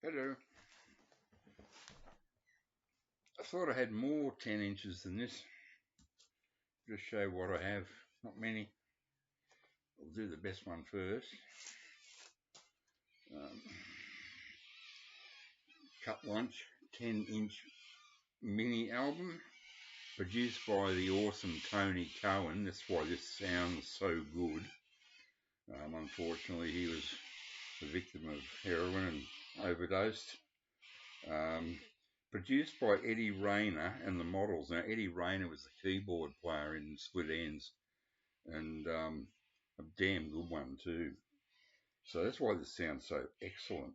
Hello. I thought I had more 10 inches than this. Just show what I have. Not many. I'll do the best one first. Um, Cut Lunch 10-inch mini album produced by the awesome Tony Cohen. That's why this sounds so good. Unfortunately, he was a victim of heroin and overdosed. Produced by Eddie Rayner and the Models. Now, Eddie Rayner was the keyboard player in Split Enz, and a damn good one too. So that's why this sounds so excellent.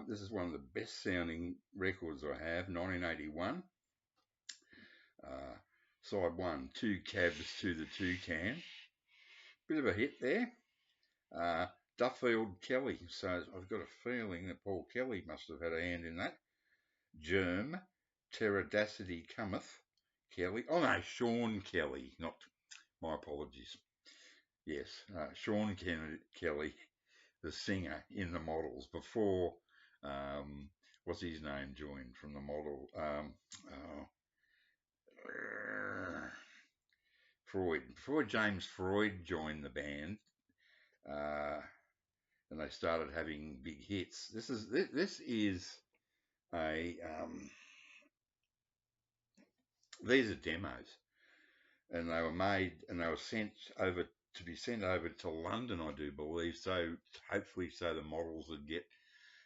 This is one of the best sounding records I have, 1981. Side 1, 2 Cabs to the Toucan. Bit of a hit there. Duffield Kelly. So I've got a feeling that Paul Kelly must have had a hand in that. Germ, Pterodacity Cometh, Kelly. Oh no, Sean Kelly. Not, my apologies. Yes, Sean Kelly, the singer in the Models, before, what's his name, joined from the Model, Freud. Before James Freud joined the band, and they started having big hits. This is a these are demos, and they were made and they were sent over to be sent over to London, I do believe. So hopefully, so the Models would get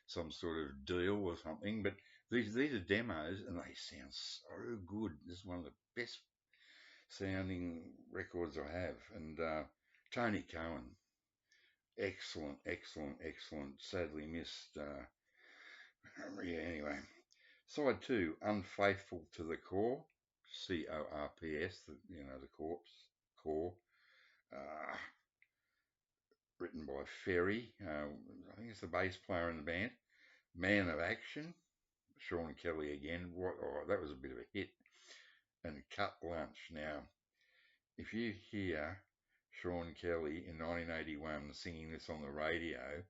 some sort of deal or something. But these are demos, and they sound so good. This is one of the best sounding records I have. And Tony Cohen, excellent, excellent, excellent. Sadly missed. Yeah. Anyway, side 2, Unfaithful to the Core, CORPS. The corpse core. Uh, Written by Ferry. I think it's the bass player in the band. Man of Action, Sean Kelly again. That was a bit of a hit. And Cut Lunch. Now, if you hear Sean Kelly in 1981 singing this on the radio,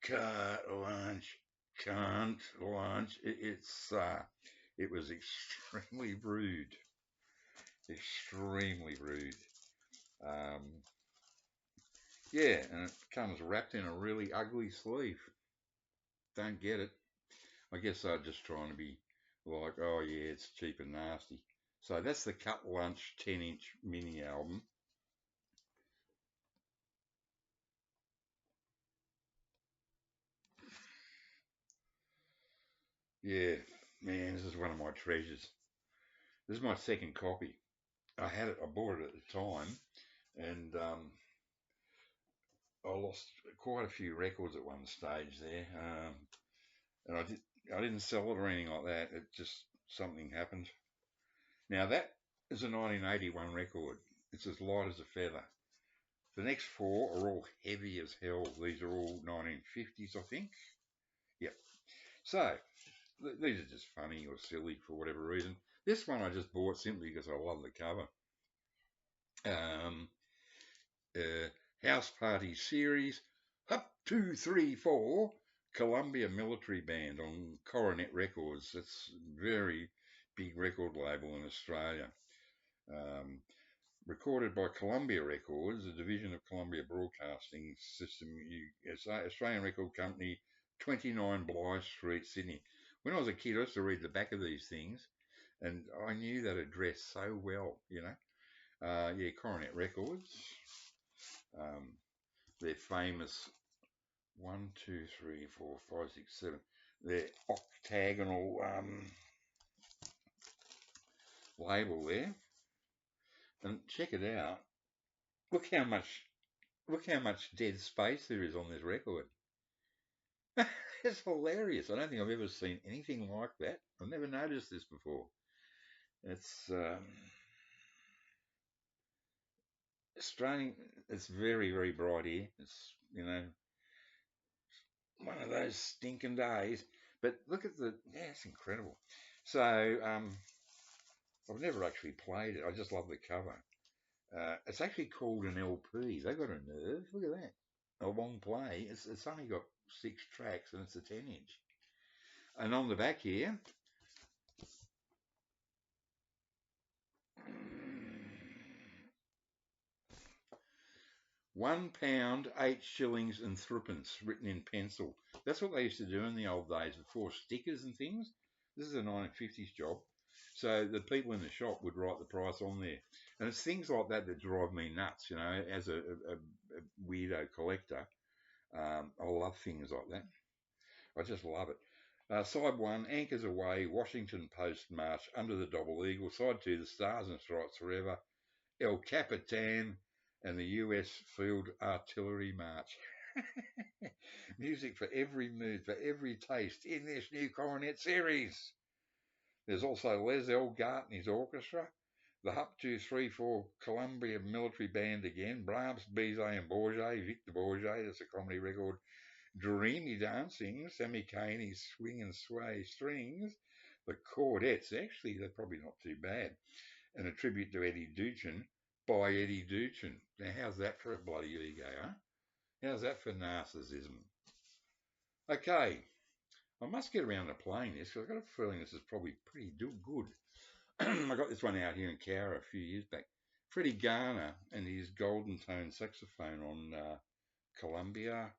cut lunch, can't lunch. It was extremely rude, extremely rude. Yeah, and it comes wrapped in a really ugly sleeve. Don't get it. I guess they're just trying to be like, oh yeah, it's cheap and nasty. So that's the Cut Lunch 10-inch mini album. Yeah, man, this is one of my treasures. This is my second copy. I bought it at the time, and I lost quite a few records at one stage there, and I didn't sell it or anything like that. It just something happened. Now that is a 1981 record. It's as light as a feather. The next four are all heavy as hell. These are all 1950s, I think. Yep. So these are just funny or silly for whatever reason. This one I just bought simply because I love the cover. Um, House Party Series, Up 2, 3, 4, Columbia Military Band on Coronet Records. That's a very big record label in Australia. Recorded by Columbia Records, a division of Columbia Broadcasting System, Australian Record Company, 29 Blythe Street, Sydney. When I was a kid, I used to read the back of these things, and I knew that address so well, Yeah, Coronet Records. They're famous 1, 2, 3, 4, 5, 6, 7. They're octagonal label there. And check it out. Look how much dead space there is on this record. It's hilarious. I don't think I've ever seen anything like that. I've never noticed this before. It's Australian. It's very, very bright here. It's one of those stinking days. But look at it's incredible. So I've never actually played it. I just love the cover. It's actually called an LP. They've got a nerve. Look at that. A long play. It's only got 6 tracks and it's a 10-inch. And on the back here, £1, 8 shillings and threepence, written in pencil. That's what they used to do in the old days before stickers and things. This is a 1950s job. So the people in the shop would write the price on there. And it's things like that that drive me nuts, you know, as a weirdo collector. I love things like that. I just love it. Side 1, Anchors Away, Washington Post March, Under the Double Eagle. Side 2, The Stars and Stripes Forever, El Capitan, and the US Field Artillery March. Music for every mood, for every taste in this new Coronet series. There's also Les Elgart and his orchestra, the Hup 234 Columbia Military Band again, Brahms, Bizet and Bourget, Victor Bourget, that's a comedy record, Dreamy Dancing, Sammy Caney's Swing and Sway Strings, the Chordettes, actually they're probably not too bad, and a tribute to Eddie Duchin by Eddie Duchin. Now how's that for a bloody ego, huh? How's that for narcissism? Okay, I must get around to playing this because I've got a feeling this is probably pretty good. I got this one out here in Cowra a few years back. Freddie Garner and his golden tone saxophone on Columbia.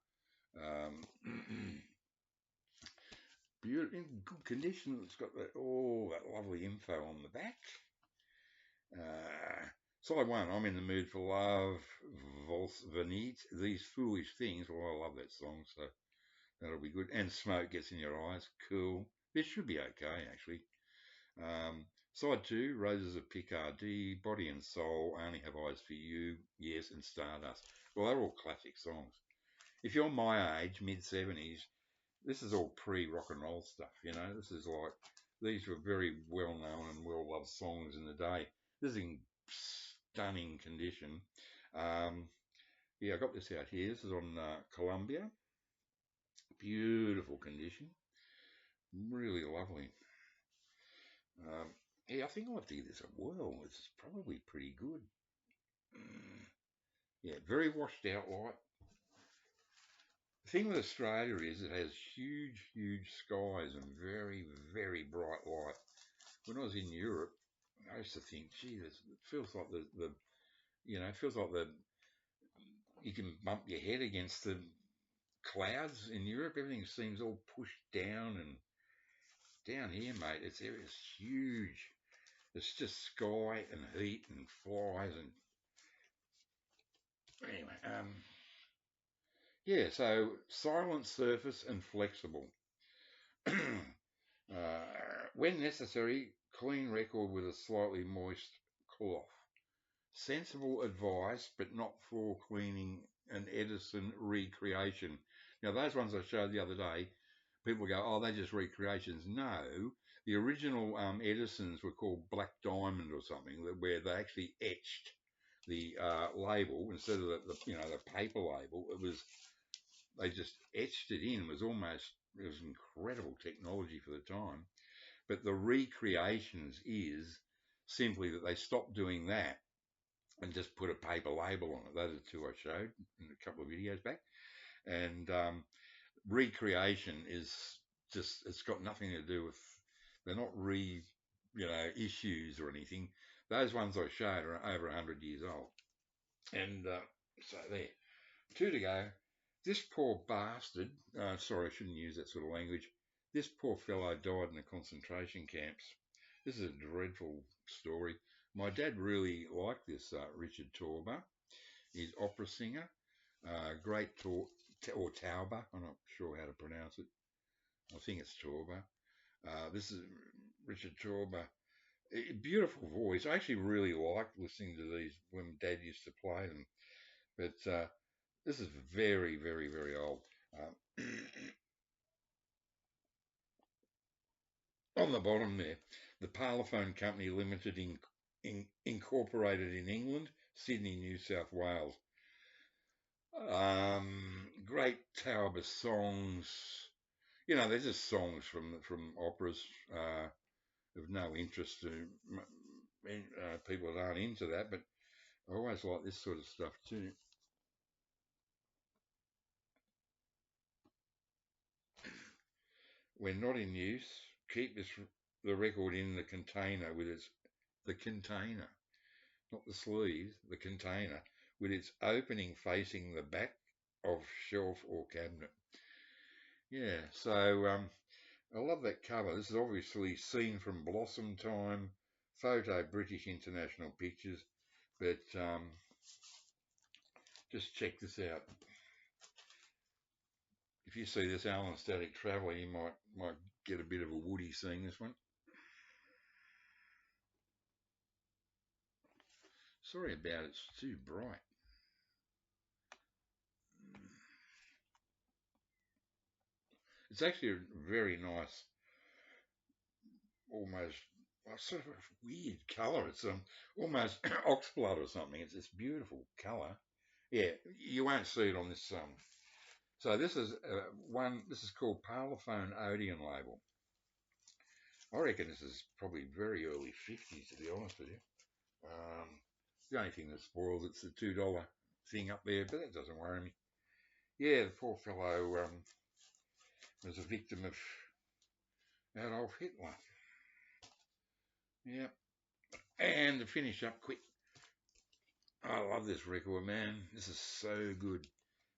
Beautiful, in good condition. It's got all that lovely info on the back. Side 1, I'm in the mood for love, Valse Venite, These Foolish Things. Well, I love that song, so that'll be good. And Smoke Gets in Your Eyes, cool. This should be okay, actually. Side 2, Roses of Picardy, Body and Soul, Only Have Eyes for You, Yes, and Stardust. Well, they're all classic songs. If you're my age, mid-70s, this is all pre-rock and roll stuff, you know. This is like, these were very well-known and well-loved songs in the day. This is in stunning condition. Yeah, I got this out here. This is on Columbia. Beautiful condition. Really lovely. Yeah, I think I'll have to give this a whirl. It's probably pretty good. Yeah, very washed out light. The thing with Australia is it has huge skies and very bright light. When I was in Europe, I used to think, gee, it feels like it feels like you can bump your head against the clouds in Europe. Everything seems all pushed down, and down here, mate, it's huge. It's just sky and heat and flies and anyway. Yeah, so silent surface and flexible. When necessary, clean record with a slightly moist cloth. Sensible advice, but not for cleaning an Edison recreation. Now, those ones I showed the other day, people go, oh, they're just recreations. No, the original Edisons were called Black Diamond or something, where they actually etched the label instead of the paper label. They just etched it in. It was incredible technology for the time. But the recreations is simply that they stopped doing that and just put a paper label on it. Those are the two I showed in a couple of videos back. And recreation is just, it's got nothing to do with, they're not issues or anything. Those ones I showed are over 100 years old. And so there, 2 to go. This poor bastard, sorry, I shouldn't use that sort of language. This poor fellow died in the concentration camps. This is a dreadful story. My dad really liked this Richard Torber. He's opera singer, great or Tauber. I'm not sure how to pronounce it. I think it's Torber. This is Richard Torber. Beautiful voice. I actually really liked listening to these when Dad used to play them. But this is very old. On the bottom there, the Parlophone Company Limited incorporated in England, Sydney, New South Wales. Great Tauber songs. You know, they're just songs from operas of no interest to people that aren't into that, but I always like this sort of stuff too. when not in use, keep the record in the container with the container, not the sleeve, the container, with its opening facing the back of shelf or cabinet. Yeah, so I love that cover. This is obviously seen from Blossom Time, photo British International Pictures, but just check this out. If you see this Alan Static Traveller, you might get a bit of a Woody seeing this one. Sorry about it, it's too bright. It's actually a very nice, almost sort of a weird colour. It's almost oxblood or something. It's this beautiful colour. Yeah, you won't see it on this. So this is one. This is called Parlophone Odeon label. I reckon this is probably very early 50s, to be honest with you. Um, the only thing that spoils it's the $2 thing up there, but that doesn't worry me. Yeah, the poor fellow was a victim of Adolf Hitler. Yeah. And to finish up quick, I love this record, man. This is so good.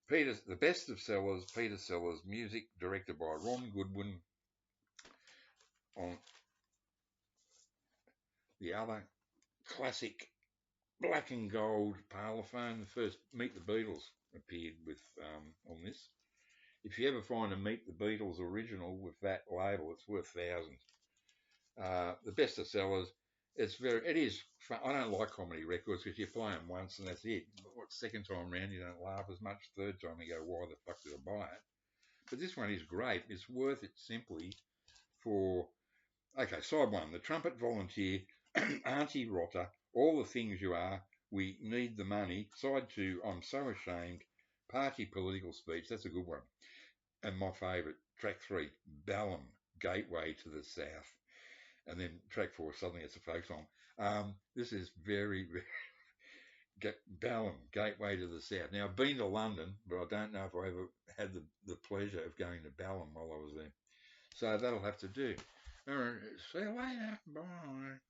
The Best of Sellers, Peter Sellers, music directed by Ron Goodwin. On the other classic black and gold Parlophone, the first Meet the Beatles appeared with on this. If you ever find a Meet the Beatles original with that label, it's worth thousands. The Best of Sellers. It is fun. I don't like comedy records because you play them once and that's it. Second time round, you don't laugh as much. Third time, you go, why the fuck did I buy it? But this one is great. It's worth it simply for, okay, side one, the trumpet volunteer, Auntie Rotter, all the things you are, we need the money. Side two, I'm so ashamed, party political speech, that's a good one. And my favourite, track three, Ballum, Gateway to the South. And then track four, suddenly it's a folk song. This is very, very Ballum, Gateway to the South. Now, I've been to London, but I don't know if I ever had the pleasure of going to Ballum while I was there. So that'll have to do. All right, see you later. Bye.